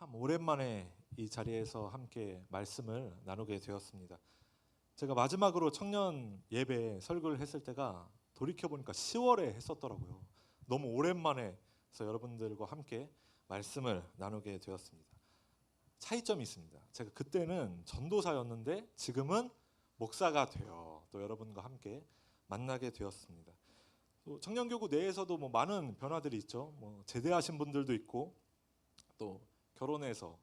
참 오랜만에 이 자리에서 함께 말씀을 나누게 되었습니다. 제가 마지막으로 청년 예배 설교를 했을 때가 돌이켜보니까 10월에 했었더라고요. 너무 오랜만에 해서 여러분들과 함께 말씀을 나누게 되었습니다. 차이점이 있습니다. 제가 그때는 전도사였는데 지금은 목사가 되어 또 여러분과 함께 만나게 되었습니다. 또 청년교구 내에서도 많은 변화들이 있죠. 제대하신 분들도 있고 또 결혼해서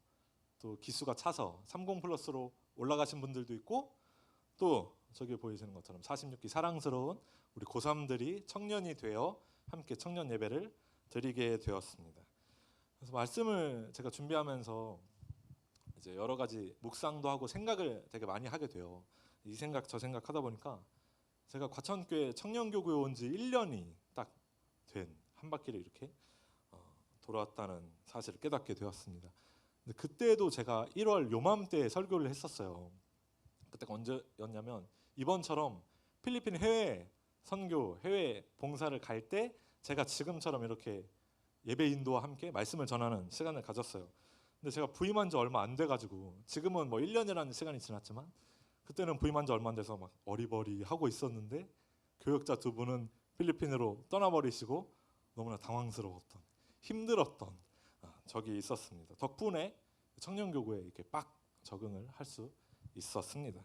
또 기수가 차서 30 플러스로 올라가신 분들도 있고 또 저기 보이시는 것처럼 46기 사랑스러운 우리 고3들이 청년이 되어 함께 청년 예배를 드리게 되었습니다. 그래서 말씀을 제가 준비하면서 이제 여러 가지 묵상도 하고 생각을 되게 많이 하게 돼요. 이 생각 저 생각 하다 보니까 제가 과천교회 청년교구에 온 지 1년이 딱 된 한 바퀴를 이렇게 돌아왔다는 사실을 깨닫게 되었습니다. 근데 그때도 제가 1월 요맘때 설교를 했었어요. 그때가 언제였냐면 이번처럼 필리핀 해외 선교, 해외 봉사를 갈 때 제가 지금처럼 이렇게 예배 인도와 함께 말씀을 전하는 시간을 가졌어요. 근데 제가 부임한 지 얼마 안 돼가지고 지금은 1년이라는 시간이 지났지만 그때는 부임한 지 얼마 안 돼서 막 어리버리 하고 있었는데 교역자 두 분은 필리핀으로 떠나버리시고 너무나 당황스러웠던 힘들었던 적이 있었습니다. 덕분에 청년교구에 이렇게 빡 적응을 할 수 있었습니다.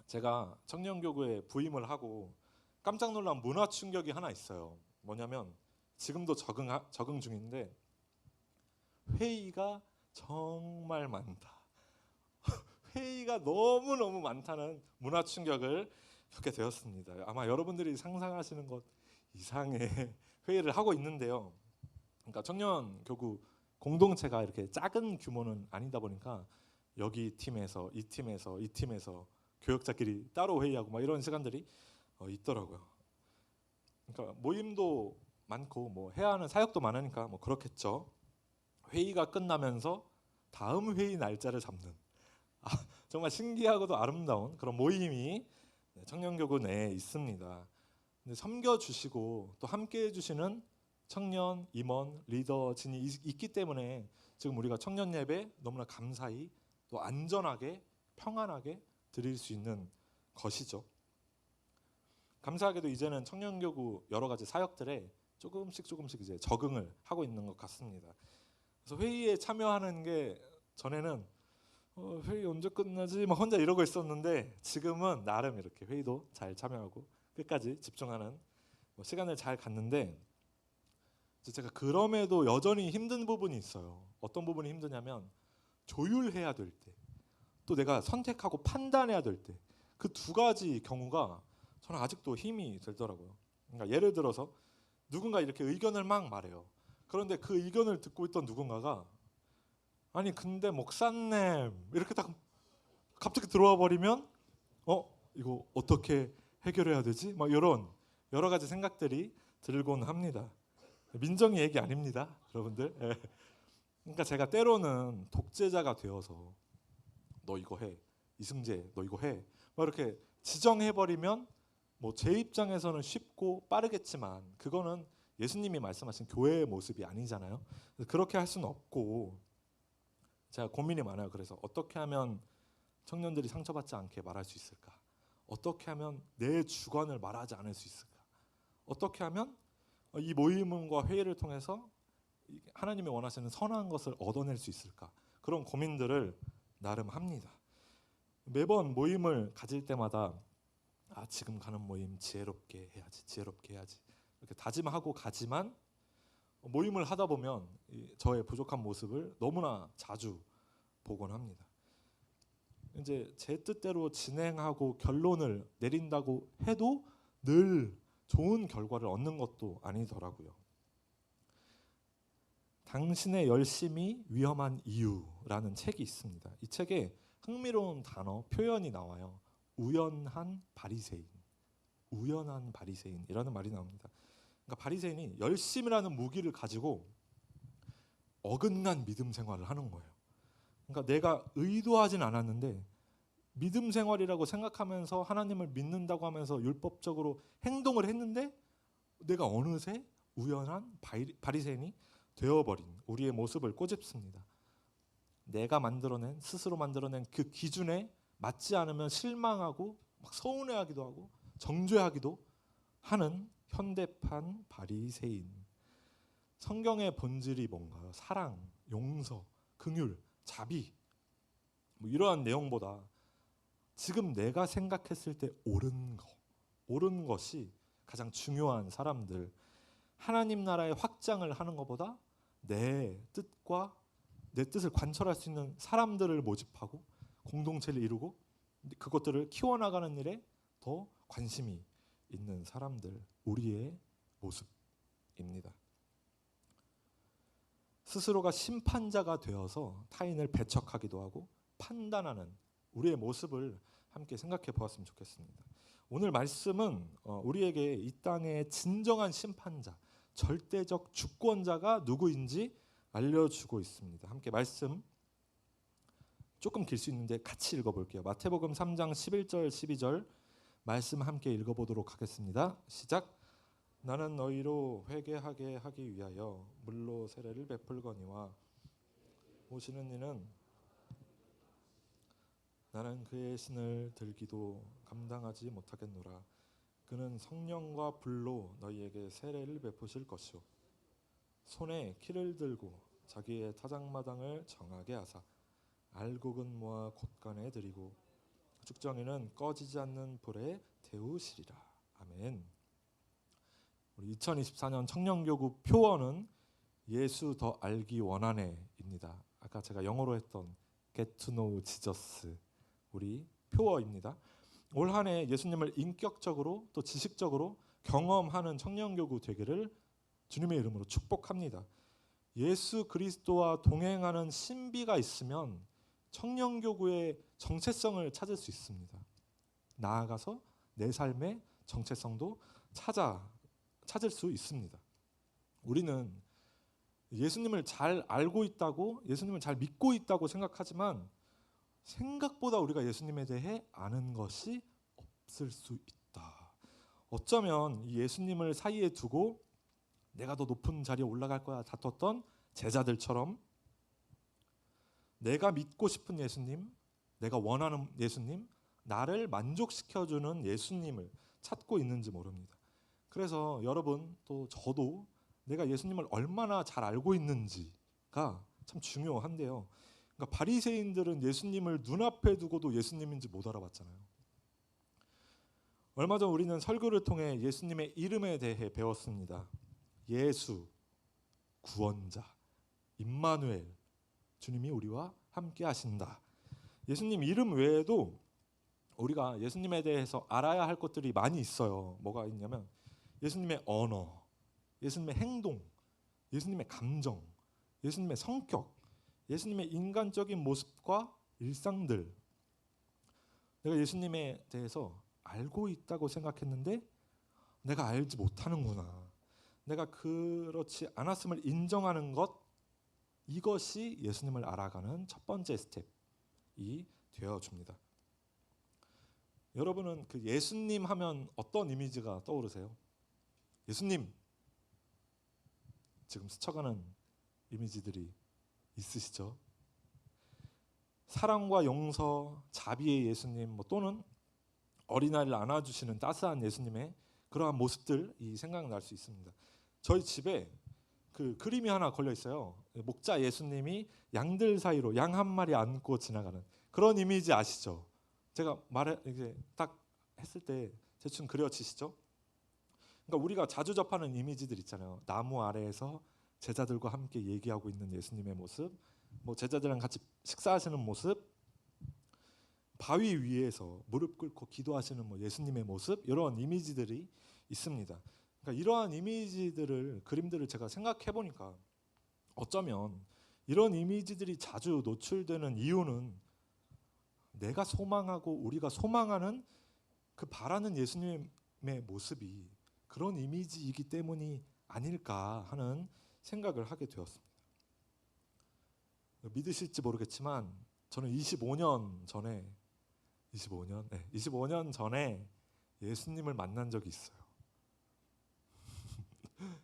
제가 청년교구에 부임을 하고 깜짝 놀란 문화 충격이 하나 있어요. 뭐냐면 지금도 적응 중인데 회의가 정말 많다. 회의가 너무너무 많다는 문화 충격을 겪게 되었습니다. 아마 여러분들이 상상하시는 것 이상의 회의를 하고 있는데요. 그러니까 청년교구 공동체가 이렇게 작은 규모는 아니다 보니까 여기 팀에서 이 팀에서 이 팀에서 교역자끼리 따로 회의하고 이런 시간들이 있더라고요. 그러니까 모임도 많고 해야 하는 사역도 많으니까 그렇겠죠. 회의가 끝나면서 다음 회의 날짜를 잡는 정말 신기하고도 아름다운 그런 모임이 청년교구 내에 있습니다. 근데 섬겨주시고 또 함께해 주시는 청년, 임원, 리더 진이 있기 때문에 지금 우리가 청년 예배 너무나 감사히 또 안전하게 평안하게 드릴 수 있는 것이죠. 감사하게도 이제는 청년교구 여러 가지 사역들에 조금씩 이제 적응을 하고 있는 것 같습니다. 그래서 회의에 참여하는 게 전에는 회의 언제 끝나지? 혼자 이러고 있었는데 지금은 나름 이렇게 회의도 잘 참여하고 끝까지 집중하는 시간을 잘 갖는데 제가 그럼에도 여전히 힘든 부분이 있어요. 어떤 부분이 힘드냐면 조율해야 될 때, 또 내가 선택하고 판단해야 될 때, 그 두 가지 경우가 저는 아직도 힘이 들더라고요. 그러니까 예를 들어서 누군가 이렇게 의견을 막 말해요. 그런데 그 의견을 듣고 있던 누군가가 아니 근데 목사님 이렇게 딱 갑자기 들어와 버리면 이거 어떻게 해결해야 되지? 이런 여러 가지 생각들이 들곤 합니다. 민정이 얘기 아닙니다, 여러분들. 그러니까 제가 때로는 독재자가 되어서 너 이거 해, 이승재 너 이거 해, 이렇게 지정해버리면 제 입장에서는 쉽고 빠르겠지만 그거는 예수님이 말씀하신 교회의 모습이 아니잖아요. 그렇게 할 수는 없고 제가 고민이 많아요. 그래서 어떻게 하면 청년들이 상처받지 않게 말할 수 있을까? 어떻게 하면 내 주관을 말하지 않을 수 있을까? 어떻게 하면 이 모임과 회의를 통해서 하나님이 원하시는 선한 것을 얻어낼 수 있을까? 그런 고민들을 나름 합니다. 매번 모임을 가질 때마다 지금 가는 모임 지혜롭게 해야지 이렇게 다짐하고 가지만 모임을 하다 보면 저의 부족한 모습을 너무나 자주 보곤 합니다. 이제 제 뜻대로 진행하고 결론을 내린다고 해도 늘 좋은 결과를 얻는 것도 아니더라고요. 당신의 열심이 위험한 이유라는 책이 있습니다. 이 책에 흥미로운 단어, 표현이 나와요. 우연한 바리새인이라는 말이 나옵니다. 그러니까 바리새인이 열심이라는 무기를 가지고 어긋난 믿음 생활을 하는 거예요. 그러니까 내가 의도하진 않았는데 믿음 생활이라고 생각하면서 하나님을 믿는다고 하면서 율법적으로 행동을 했는데 내가 어느새 우연한 바리새인이 되어버린 우리의 모습을 꼬집습니다. 내가 만들어낸, 스스로 만들어낸 그 기준에 맞지 않으면 실망하고 막 서운해하기도 하고 정죄하기도 하는 현대판 바리새인. 성경의 본질이 뭔가요? 사랑, 용서, 긍휼, 자비, 뭐 이러한 내용보다 지금 내가 생각했을 때 옳은 것이 가장 중요한 사람들, 하나님 나라의 확장을 하는 것보다 내 뜻을 관철할 수 있는 사람들을 모집하고 공동체를 이루고 그것들을 키워나가는 일에 더 관심이 있는 사람들, 우리의 모습입니다. 스스로가 심판자가 되어서 타인을 배척하기도 하고 판단하는 우리의 모습을 함께 생각해 보았으면 좋겠습니다. 오늘 말씀은 우리에게 이 땅의 진정한 심판자, 절대적 주권자가 누구인지 알려주고 있습니다. 함께 말씀 조금 길 수 있는데 같이 읽어볼게요. 마태복음 3장 11절 12절 말씀 함께 읽어보도록 하겠습니다. 시작. 나는 너희로 회개하게 하기 위하여 물로 세례를 베풀거니와 오시는 이는 나는 그의 신을 들기도 감당하지 못하겠노라. 그는 성령과 불로 너희에게 세례를 베푸실 것이요 손에 키를 들고 자기의 타작마당을 정하게 하사 알곡은 모아 곳간에 들이고 죽정이는 꺼지지 않는 불에 태우시리라. 아멘. 우리 2024년 청년교구 표어는 예수 더 알기 원하네입니다. 아까 제가 영어로 했던 Get to know Jesus 우리 표어입니다. 올 한 해 예수님을 인격적으로 또 지식적으로 경험하는 청년교구 되기를 주님의 이름으로 축복합니다. 예수 그리스도와 동행하는 신비가 있으면 청년교구의 정체성을 찾을 수 있습니다. 나아가서 내 삶의 정체성도 찾을 수 있습니다. 우리는 예수님을 잘 알고 있다고, 예수님을 잘 믿고 있다고 생각하지만 생각보다 우리가 예수님에 대해 아는 것이 없을 수 있다. 어쩌면 이 예수님을 사이에 두고 내가 더 높은 자리에 올라갈 거야 다퉜던 제자들처럼 내가 믿고 싶은 예수님, 내가 원하는 예수님, 나를 만족시켜주는 예수님을 찾고 있는지 모릅니다. 그래서 여러분 또 저도 내가 예수님을 얼마나 잘 알고 있는지가 참 중요한데요. 그러니까 바리새인들은 예수님을 눈앞에 두고도 예수님인지 못 알아봤잖아요. 얼마 전 우리는 설교를 통해 예수님의 이름에 대해 배웠습니다. 예수, 구원자, 임마누엘, 주님이 우리와 함께 하신다. 예수님 이름 외에도 우리가 예수님에 대해서 알아야 할 것들이 많이 있어요. 뭐가 있냐면 예수님의 언어, 예수님의 행동, 예수님의 감정, 예수님의 성격, 예수님의 인간적인 모습과 일상들. 내가 예수님에 대해서 알고 있다고 생각했는데 내가 알지 못하는구나. 내가 그렇지 않았음을 인정하는 것, 이것이 예수님을 알아가는 첫 번째 스텝이 되어줍니다. 여러분은 그 예수님 하면 어떤 이미지가 떠오르세요? 예수님 지금 스쳐가는 이미지들이 있으시죠? 사랑과 용서, 자비의 예수님, 또는 어린아이를 안아주시는 따스한 예수님의 그러한 모습들이 생각날 수 있습니다. 저희 집에 그 그림이 하나 걸려 있어요. 목자 예수님이 양들 사이로 양 한 마리 안고 지나가는 그런 이미지 아시죠? 제가 이제 딱 했을 때 대충 그려지시죠? 그러니까 우리가 자주 접하는 이미지들 있잖아요. 나무 아래에서 제자들과 함께 얘기하고 있는 예수님의 모습, 제자들이랑 같이 식사하시는 모습, 바위 위에서 무릎 꿇고 기도하시는 예수님의 모습, 이런 이미지들이 있습니다. 그러니까 이러한 이미지들을, 그림들을 제가 생각해 보니까 어쩌면 이런 이미지들이 자주 노출되는 이유는 내가 소망하고 우리가 소망하는 그 바라는 예수님의 모습이 그런 이미지이기 때문이 아닐까 하는 생각을 하게 되었습니다. 믿으실지 모르겠지만 저는 25년 전에 예수님을 만난 적이 있어요.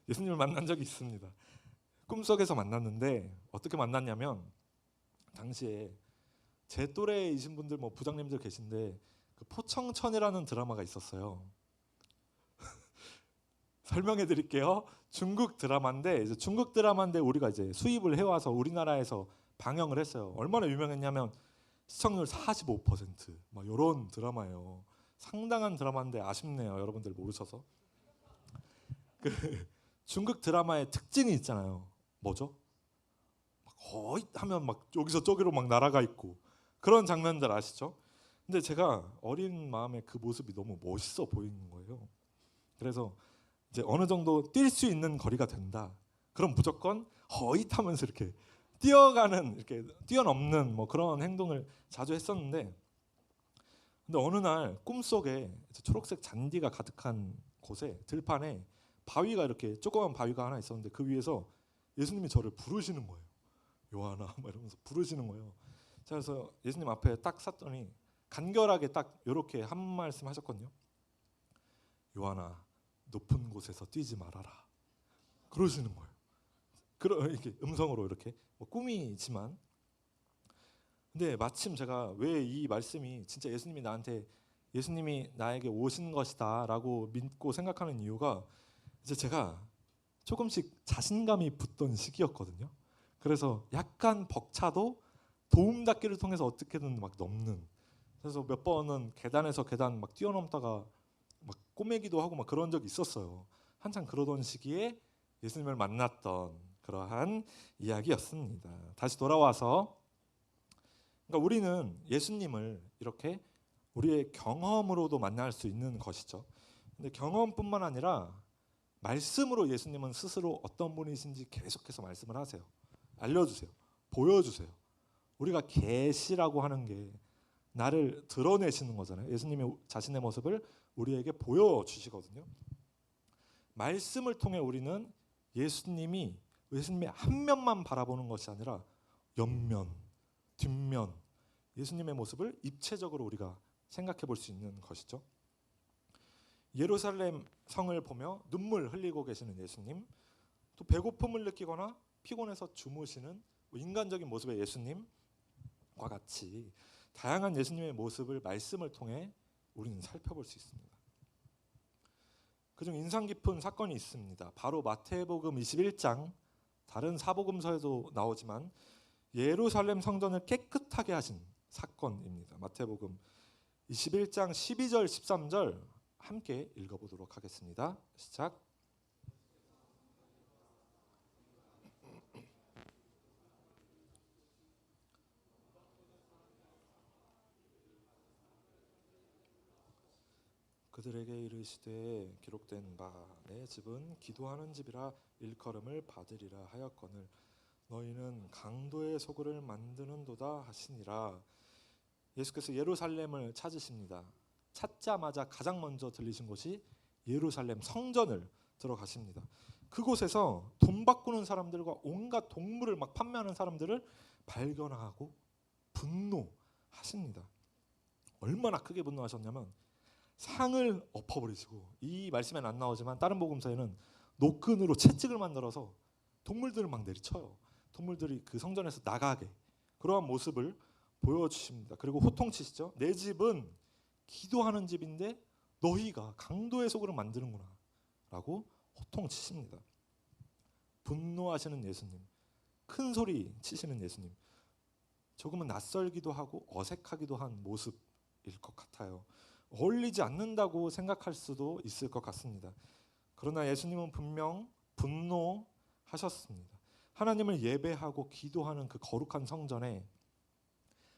예수님을 만난 적이 있습니다. 꿈속에서 만났는데 어떻게 만났냐면 당시에 제 또래이신 분들 뭐 부장님들 계신데 그 포청천이라는 드라마가 있었어요. 설명해 드릴게요. 중국 드라마인데 이제 중국 드라마인데 우리가 이제 수입을 해와서 우리나라에서 방영을 했어요. 얼마나 유명했냐면 시청률 45%막 이런 드라마예요. 상당한 드라마인데 아쉽네요. 여러분들 모르셔서. 그 중국 드라마의 특징이 있잖아요. 뭐죠? 거의 하면 막 여기서 저기로 막 날아가 있고 그런 장면들 아시죠? 근데 제가 어린 마음에 그 모습이 너무 멋있어 보이는 거예요. 그래서 이제 어느 정도 뛸 수 있는 거리가 된다. 그럼 무조건 허잇하면서 이렇게 뛰어가는, 이렇게 뛰어넘는 뭐 그런 행동을 자주 했었는데, 근데 어느 날 꿈속에 초록색 잔디가 가득한 곳에 들판에 바위가, 이렇게 조그만 바위가 하나 있었는데 그 위에서 예수님이 저를 부르시는 거예요. 요한아 막 이러면서 부르시는 거예요. 그래서 예수님 앞에 딱 섰더니 간결하게 딱 이렇게 한 말씀 하셨거든요. 요한아, 높은 곳에서 뛰지 말아라. 그러시는 거예요. 이렇게 음성으로 이렇게 뭐 꿈이지만, 근데 마침 제가 왜 이 말씀이 진짜 예수님이 나에게 오신 것이다라고 믿고 생각하는 이유가, 이제 제가 조금씩 자신감이 붙던 시기였거든요. 그래서 약간 벅차도 도움닫기를 통해서 어떻게든 막 넘는. 그래서 몇 번은 계단에서 계단 막 뛰어넘다가 막 꼬매기도 하고 막 그런 적이 있었어요. 한창 그러던 시기에 예수님을 만났던 그러한 이야기였습니다. 다시 돌아와서, 그러니까 우리는 예수님을 이렇게 우리의 경험으로도 만날 수 있는 것이죠. 근데 경험뿐만 아니라 말씀으로 예수님은 스스로 어떤 분이신지 계속해서 말씀을 하세요. 알려주세요. 보여주세요. 우리가 계시라고 하는 게 나를 드러내시는 거잖아요. 예수님이 자신의 모습을 우리에게 보여주시거든요. 말씀을 통해 우리는 예수님의 한 면만 바라보는 것이 아니라 옆면, 뒷면, 예수님의 모습을 입체적으로 우리가 생각해 볼 수 있는 것이죠. 예루살렘 성을 보며 눈물 흘리고 계시는 예수님, 또 배고픔을 느끼거나 피곤해서 주무시는 인간적인 모습의 예수님과 같이 다양한 예수님의 모습을 말씀을 통해 우리는 살펴볼 수 있습니다. 그중 인상 깊은 사건이 있습니다. 바로 마태복음 21장, 다른 사복음서에도 나오지만 예루살렘 성전을 깨끗하게 하신 사건입니다. 마태복음 21장 12절 13절 함께 읽어보도록 하겠습니다. 시작. 그들에게 이르시되 기록된 바 내 집은 기도하는 집이라 일컬음을 받으리라 하였거늘 너희는 강도의 소굴을 만드는도다 하시니라. 예수께서 예루살렘을 찾으십니다. 찾자마자 가장 먼저 들리신 곳이 예루살렘 성전을 들어가십니다. 그곳에서 돈 바꾸는 사람들과 온갖 동물을 막 판매하는 사람들을 발견하고 분노하십니다. 얼마나 크게 분노하셨냐면 상을 엎어버리시고, 이 말씀에는 안 나오지만 다른 복음서에는 노끈으로 채찍을 만들어서 동물들을 막 내리쳐요. 동물들이 그 성전에서 나가게, 그러한 모습을 보여주십니다. 그리고 호통치시죠. 내 집은 기도하는 집인데 너희가 강도의 소굴을 만드는구나 라고 호통치십니다. 분노하시는 예수님, 큰 소리 치시는 예수님, 조금은 낯설기도 하고 어색하기도 한 모습일 것 같아요. 어울리지 않는다고 생각할 수도 있을 것 같습니다. 그러나 예수님은 분명 분노하셨습니다. 하나님을 예배하고 기도하는 그 거룩한 성전에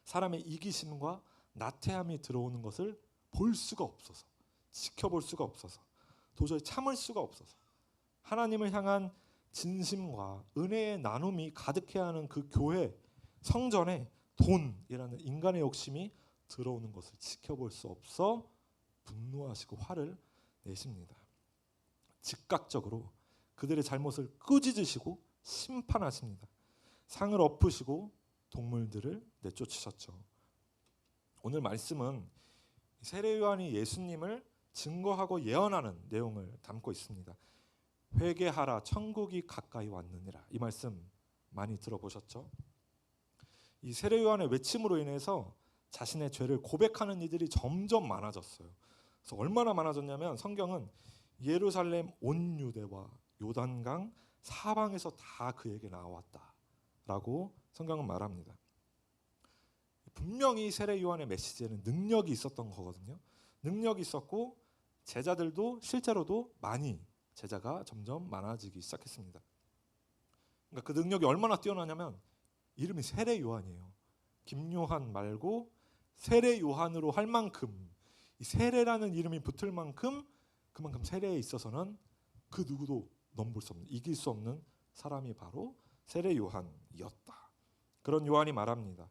사람의 이기심과 나태함이 들어오는 것을 볼 수가 없어서, 지켜볼 수가 없어서, 도저히 참을 수가 없어서 하나님을 향한 진심과 은혜의 나눔이 가득해야 하는 그 교회 성전에 돈이라는 인간의 욕심이 들어오는 것을 지켜볼 수 없어 분노하시고 화를 내십니다. 즉각적으로 그들의 잘못을 꾸짖으시고 심판하십니다. 상을 엎으시고 동물들을 내쫓으셨죠. 오늘 말씀은 세례 요한이 예수님을 증거하고 예언하는 내용을 담고 있습니다. 회개하라 천국이 가까이 왔느니라. 이 말씀 많이 들어보셨죠? 이 세례 요한의 외침으로 인해서 자신의 죄를 고백하는 이들이 점점 많아졌어요. 그래서 얼마나 많아졌냐면 성경은 예루살렘 온 유대와 요단강 사방에서 다 그에게 나왔다라고 성경은 말합니다. 분명히 세례 요한의 메시지에는 능력이 있었던 거거든요. 능력이 있었고 제자들도 실제로도 많이 제자가 점점 많아지기 시작했습니다. 그러니까 그 능력이 얼마나 뛰어나냐면 이름이 세례 요한이에요. 김요한 말고 세례 요한으로 할 만큼, 이 세례라는 이름이 붙을 만큼 그만큼 세례에 있어서는 그 누구도 넘볼 수 없는, 이길 수 없는 사람이 바로 세례 요한이었다. 그런 요한이 말합니다.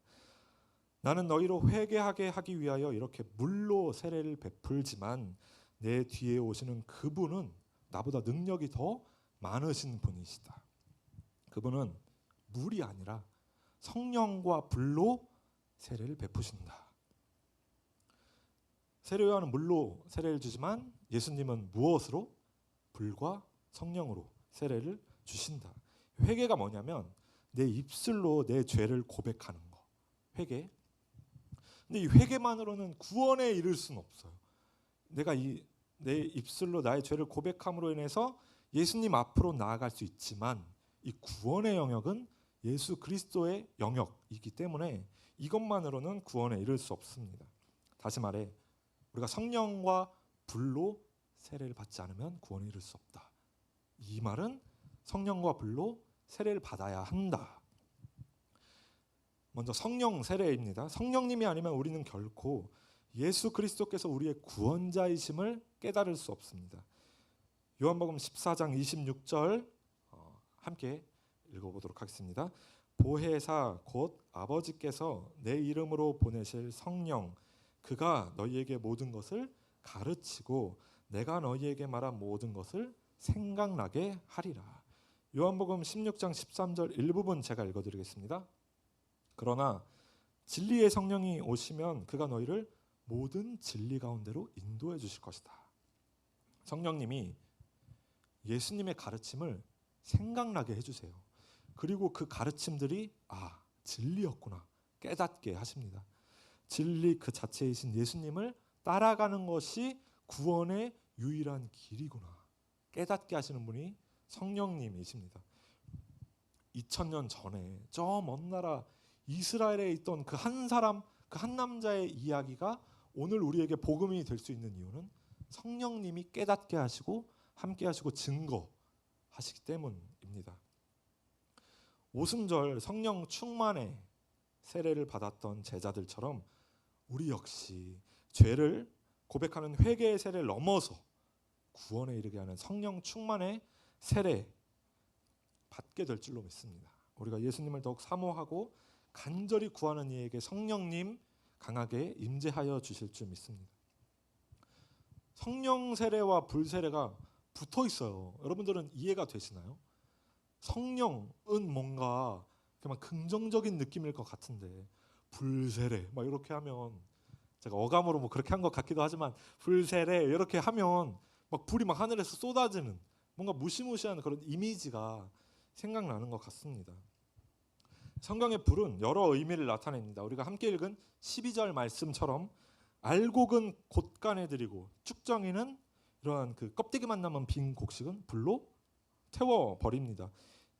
나는 너희로 회개하게 하기 위하여 이렇게 물로 세례를 베풀지만 내 뒤에 오시는 그분은 나보다 능력이 더 많으신 분이시다. 그분은 물이 아니라 성령과 불로 세례를 베푸신다. 세례 요한은 물로 세례를 주지만 예수님은 무엇으로? 불과 성령으로 세례를 주신다. 회개가 뭐냐면 내 입술로 내 죄를 고백하는 거. 회개. 근데 이 회개만으로는 구원에 이를 수는 없어요. 내가 내 입술로 나의 죄를 고백함으로 인해서 예수님 앞으로 나아갈 수 있지만 이 구원의 영역은 예수 그리스도의 영역이기 때문에 이것만으로는 구원에 이를 수 없습니다. 다시 말해 우리가 성령과 불로 세례를 받지 않으면 구원에 이를 수 없다. 이 말은 성령과 불로 세례를 받아야 한다. 먼저 성령 세례입니다. 성령님이 아니면 우리는 결코 예수 그리스도께서 우리의 구원자이심을 깨달을 수 없습니다. 요한복음 14장 26절 함께 읽어보도록 하겠습니다. 보혜사 곧 아버지께서 내 이름으로 보내실 성령 그가 너희에게 모든 것을 가르치고 내가 너희에게 말한 모든 것을 생각나게 하리라. 요한복음 16장 13절 일부분 제가 읽어드리겠습니다. 그러나 진리의 성령이 오시면 그가 너희를 모든 진리 가운데로 인도해 주실 것이다. 성령님이 예수님의 가르침을 생각나게 해주세요. 그리고 그 가르침들이 진리였구나 깨닫게 하십니다. 진리 그 자체이신 예수님을 따라가는 것이 구원의 유일한 길이구나 깨닫게 하시는 분이 성령님이십니다. 2000년 전에 저 먼 나라 이스라엘에 있던 그 한 사람, 그 한 남자의 이야기가 오늘 우리에게 복음이 될 수 있는 이유는 성령님이 깨닫게 하시고 함께 하시고 증거하시기 때문입니다. 오순절 성령 충만의 세례를 받았던 제자들처럼 우리 역시 죄를 고백하는 회개의 세례를 넘어서 구원에 이르게 하는 성령 충만의 세례 받게 될 줄로 믿습니다. 우리가 예수님을 더욱 사모하고 간절히 구하는 이에게 성령님 강하게 임재하여 주실 줄 믿습니다. 성령 세례와 불 세례가 붙어 있어요. 여러분들은 이해가 되시나요? 성령은 뭔가 그냥 긍정적인 느낌일 것 같은데 불 세례 막 이렇게 하면 제가 어감으로 뭐 그렇게 한 것 같기도 하지만 불 세례 이렇게 하면 막 불이 막 하늘에서 쏟아지는 뭔가 무시무시한 그런 이미지가 생각나는 것 같습니다. 성경의 불은 여러 의미를 나타냅니다. 우리가 함께 읽은 12절 말씀처럼 알곡은 곳간에 들이고 쭉정이는 이러한 그 껍데기만 남은 빈 곡식은 불로 태워 버립니다.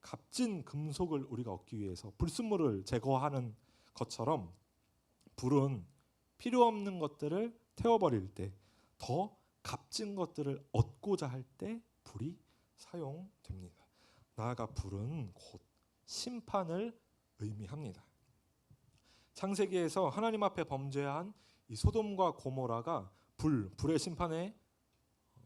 값진 금속을 우리가 얻기 위해서 불순물을 제거하는 것처럼 불은 필요 없는 것들을 태워버릴 때 더 값진 것들을 얻고자 할 때 불이 사용됩니다. 나아가 불은 곧 심판을 의미합니다. 창세기에서 하나님 앞에 범죄한 이 소돔과 고모라가 불의 심판에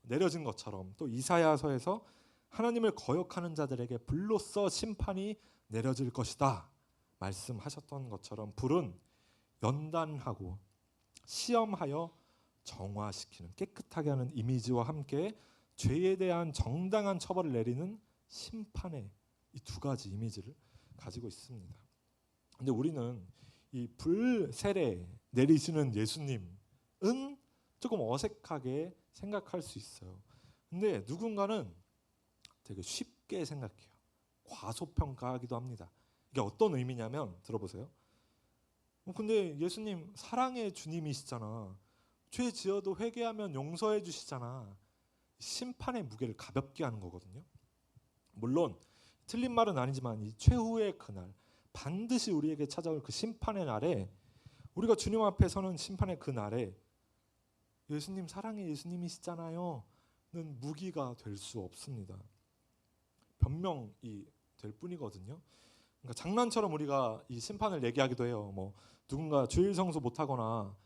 내려진 것처럼 또 이사야서에서 하나님을 거역하는 자들에게 불로써 심판이 내려질 것이다 말씀하셨던 것처럼 불은 연단하고 시험하여 정화시키는 깨끗하게 하는 이미지와 함께 죄에 대한 정당한 처벌을 내리는 심판의 이 두 가지 이미지를 가지고 있습니다. 근데 우리는 이 불 세례 내리시는 예수님은 조금 어색하게 생각할 수 있어요. 근데 누군가는 되게 쉽게 생각해요. 과소평가하기도 합니다. 이게 어떤 의미냐면 들어보세요. 근데 예수님 사랑의 주님이시잖아. 죄 지어도 회개하면 용서해 주시잖아. 심판의 무게를 가볍게 하는 거거든요. 물론 틀린 말은 아니지만 이 최후의 그날, 반드시 우리에게 찾아올 그 심판의 날에, 우리가 주님 앞에 서는 심판의 그 날에 예수님 사랑의 예수님이시잖아요 는 무기가 될 수 없습니다. 변명이 될 뿐이거든요. 그러니까 장난처럼 우리가 이 심판을 얘기하기도 해요. 누군가 주일 성수 못하거나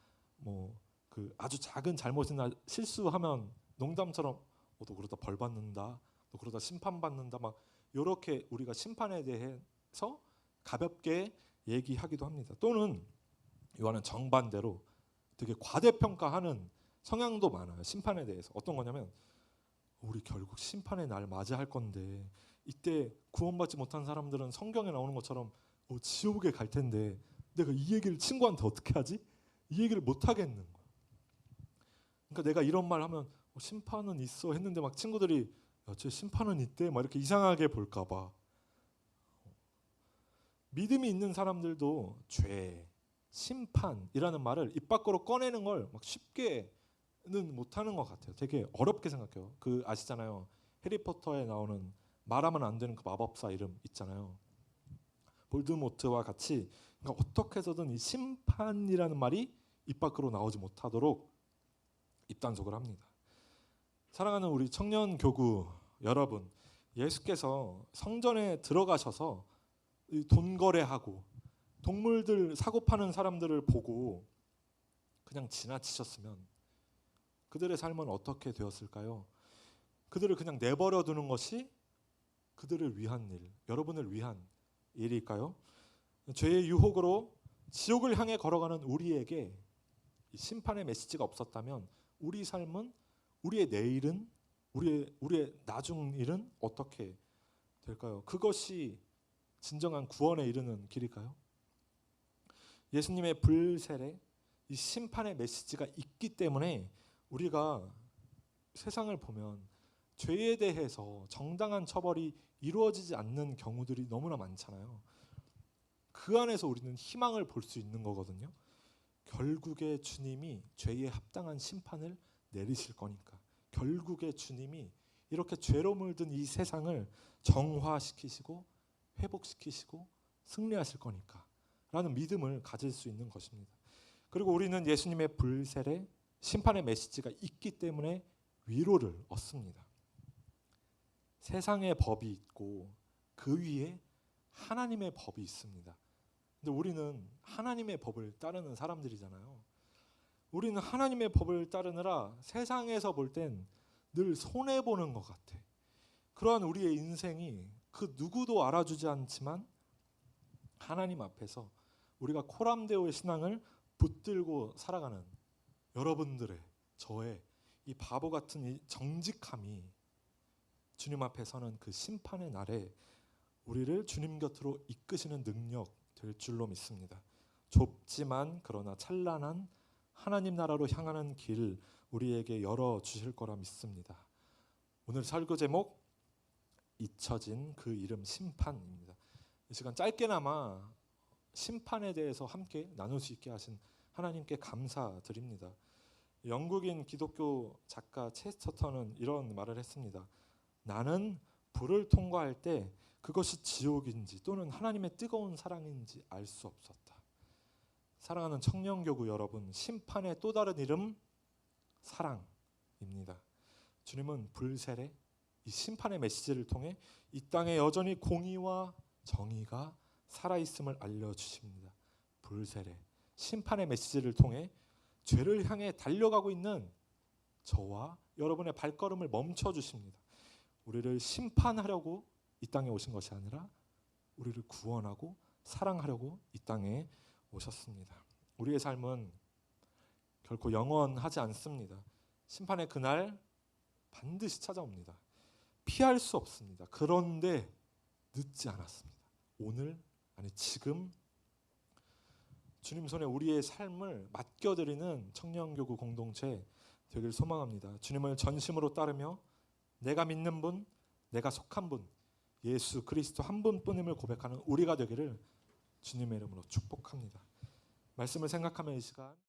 그 아주 작은 잘못이나 실수하면 농담처럼 너 그러다 벌 받는다, 너 그러다 심판 받는다, 막 이렇게 우리가 심판에 대해서 가볍게 얘기하기도 합니다. 또는 이와는 정반대로 되게 과대평가하는 성향도 많아요. 심판에 대해서. 어떤 거냐면 우리 결국 심판의 날 맞이할 건데 이때 구원받지 못한 사람들은 성경에 나오는 것처럼 지옥에 갈 텐데 내가 이 얘기를 친구한테 어떻게 하지? 이 얘기를 못 하겠는 거야. 그러니까 내가 이런 말 하면 심판은 있어 했는데 막 친구들이 쟤 심판은 있대 막 이렇게 이상하게 볼까 봐. 믿음이 있는 사람들도 죄, 심판이라는 말을 입 밖으로 꺼내는 걸 막 쉽게는 못하는 것 같아요. 되게 어렵게 생각해요. 그 아시잖아요. 해리포터에 나오는 말하면 안 되는 그 마법사 이름 있잖아요. 볼드모트와 같이, 그러니까 어떻게 해서든 이 심판이라는 말이 입 밖으로 나오지 못하도록 입단속을 합니다. 사랑하는 우리 청년 교구 여러분, 예수께서 성전에 들어가셔서 돈 거래하고 동물들 사고 파는 사람들을 보고 그냥 지나치셨으면 그들의 삶은 어떻게 되었을까요? 그들을 그냥 내버려 두는 것이 그들을 위한 일, 여러분을 위한 일일까요? 죄의 유혹으로 지옥을 향해 걸어가는 우리에게 이 심판의 메시지가 없었다면 우리 삶은, 우리의 내일은, 우리의 나중 일은 어떻게 될까요? 그것이 진정한 구원에 이르는 길일까요? 예수님의 불세례, 이 심판의 메시지가 있기 때문에 우리가 세상을 보면 죄에 대해서 정당한 처벌이 이루어지지 않는 경우들이 너무나 많잖아요. 그 안에서 우리는 희망을 볼 수 있는 거거든요. 결국에 주님이 죄에 합당한 심판을 내리실 거니까. 결국에 주님이 이렇게 죄로 물든 이 세상을 정화시키시고 회복시키시고 승리하실 거니까 라는 믿음을 가질 수 있는 것입니다. 그리고 우리는 예수님의 불세례, 심판의 메시지가 있기 때문에 위로를 얻습니다. 세상의 법이 있고 그 위에 하나님의 법이 있습니다. 근데 우리는 하나님의 법을 따르는 사람들이잖아요. 우리는 하나님의 법을 따르느라 세상에서 볼 땐 늘 손해보는 것 같아. 그러한 우리의 인생이 그 누구도 알아주지 않지만 하나님 앞에서 우리가 코람데오의 신앙을 붙들고 살아가는 여러분들의, 저의 이 바보 같은 이 정직함이 주님 앞에 서는 그 심판의 날에 우리를 주님 곁으로 이끄시는 능력 될 줄로 믿습니다. 좁지만 그러나 찬란한 하나님 나라로 향하는 길 우리에게 열어주실 거라 믿습니다. 오늘 설교 제목 잊혀진 그 이름 심판입니다. 이 시간 짧게나마 심판에 대해서 함께 나눌 수 있게 하신 하나님께 감사드립니다. 영국인 기독교 작가 체스터턴은 이런 말을 했습니다. 나는 불을 통과할 때 그것이 지옥인지 또는 하나님의 뜨거운 사랑인지 알 수 없었다. 사랑하는 청년교구 여러분, 심판의 또 다른 이름 사랑입니다. 주님은 불세례, 이 심판의 메시지를 통해 이 땅에 여전히 공의와 정의가 살아있음을 알려주십니다. 불세례, 심판의 메시지를 통해 죄를 향해 달려가고 있는 저와 여러분의 발걸음을 멈춰주십니다. 우리를 심판하려고 이 땅에 오신 것이 아니라 우리를 구원하고 사랑하려고 이 땅에 오셨습니다. 우리의 삶은 결코 영원하지 않습니다. 심판의 그날 반드시 찾아옵니다. 피할 수 없습니다. 그런데 늦지 않았습니다. 오늘, 아니 지금 주님 손에 우리의 삶을 맡겨드리는 청년교구 공동체 되길 소망합니다. 주님을 전심으로 따르며 내가 믿는 분, 내가 속한 분, 예수 그리스도 한 분뿐임을 고백하는 우리가 되기를 주님의 이름으로 축복합니다. 말씀을 생각하면 이 시간